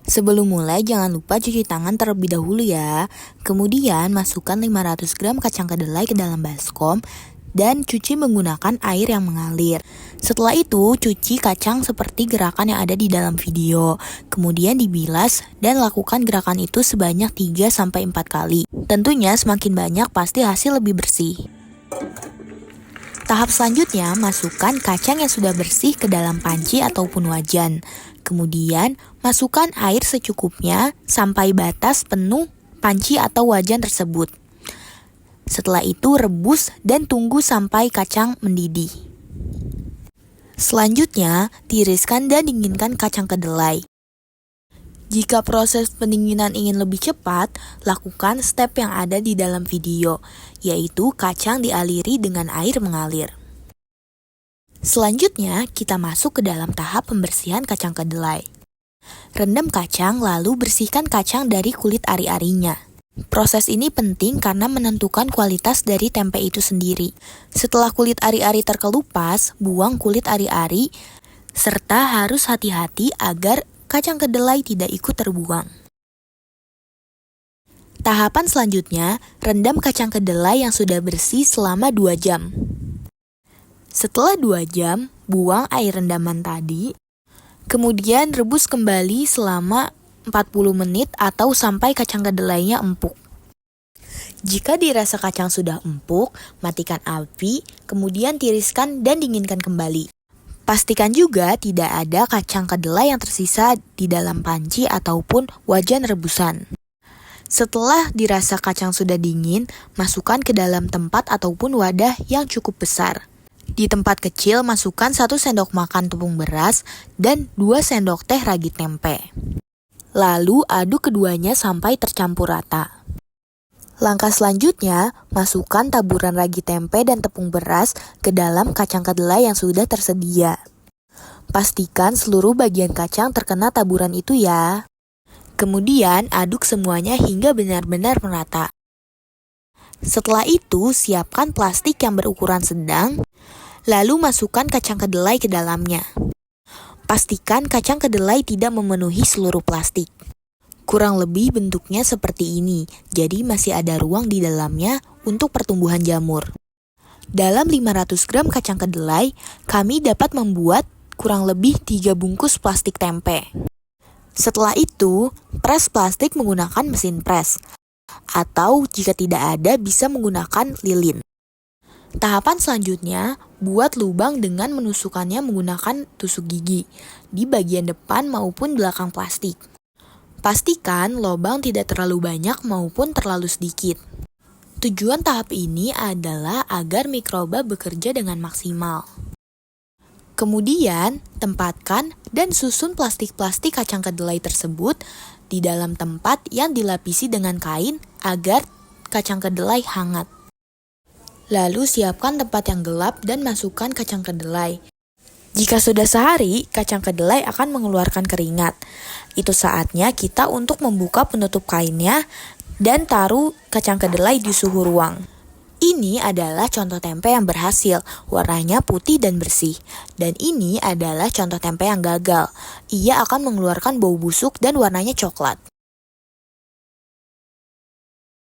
Sebelum mulai, jangan lupa cuci tangan terlebih dahulu ya. Kemudian, masukkan 500 gram kacang kedelai ke dalam baskom dan cuci menggunakan air yang mengalir. Setelah itu, cuci kacang seperti gerakan yang ada di dalam video. Kemudian dibilas dan lakukan gerakan itu sebanyak 3-4 kali. Tentunya semakin banyak pasti hasil lebih bersih. Tahap selanjutnya, masukkan kacang yang sudah bersih ke dalam panci ataupun wajan. Kemudian, masukkan air secukupnya sampai batas penuh panci atau wajan tersebut. Setelah itu, rebus dan tunggu sampai kacang mendidih. Selanjutnya, tiriskan dan dinginkan kacang kedelai. Jika proses pendinginan ingin lebih cepat, lakukan step yang ada di dalam video, yaitu kacang dialiri dengan air mengalir. Selanjutnya, kita masuk ke dalam tahap pembersihan kacang kedelai. Rendam kacang lalu bersihkan kacang dari kulit ari-arinya. Proses ini penting karena menentukan kualitas dari tempe itu sendiri. Setelah kulit ari-ari terkelupas, buang kulit ari-ari, serta harus hati-hati agar kacang kedelai tidak ikut terbuang. Tahapan selanjutnya, rendam kacang kedelai yang sudah bersih selama 2 jam. Setelah 2 jam, buang air rendaman tadi, kemudian rebus kembali selama 40 menit atau sampai kacang kedelainya empuk. Jika dirasa kacang sudah empuk, matikan api, kemudian tiriskan dan dinginkan kembali. Pastikan juga tidak ada kacang kedelai yang tersisa di dalam panci ataupun wajan rebusan. Setelah dirasa kacang sudah dingin, masukkan ke dalam tempat ataupun wadah yang cukup besar. Di tempat kecil, masukkan 1 sendok makan tepung beras dan 2 sendok teh ragi tempe. Lalu aduk keduanya sampai tercampur rata. Langkah selanjutnya, masukkan taburan ragi tempe dan tepung beras ke dalam kacang kedelai yang sudah tersedia. Pastikan seluruh bagian kacang terkena taburan itu ya. Kemudian aduk semuanya hingga benar-benar merata. Setelah itu, siapkan plastik yang berukuran sedang, lalu masukkan kacang kedelai ke dalamnya. Pastikan kacang kedelai tidak memenuhi seluruh plastik. Kurang lebih bentuknya seperti ini, jadi masih ada ruang di dalamnya untuk pertumbuhan jamur. Dalam 500 gram kacang kedelai, kami dapat membuat kurang lebih 3 bungkus plastik tempe. Setelah itu, pres plastik menggunakan mesin pres, atau jika tidak ada bisa menggunakan lilin. Tahapan selanjutnya, buat lubang dengan menusukkannya menggunakan tusuk gigi di bagian depan maupun belakang plastik. Pastikan lubang tidak terlalu banyak maupun terlalu sedikit. Tujuan tahap ini adalah agar mikroba bekerja dengan maksimal. Kemudian, tempatkan dan susun plastik-plastik kacang kedelai tersebut di dalam tempat yang dilapisi dengan kain agar kacang kedelai hangat. Lalu siapkan tempat yang gelap dan masukkan kacang kedelai. Jika sudah sehari, kacang kedelai akan mengeluarkan keringat. Itu saatnya kita untuk membuka penutup kainnya dan taruh kacang kedelai di suhu ruang. Ini adalah contoh tempe yang berhasil, warnanya putih dan bersih. Dan ini adalah contoh tempe yang gagal. Ia akan mengeluarkan bau busuk dan warnanya coklat.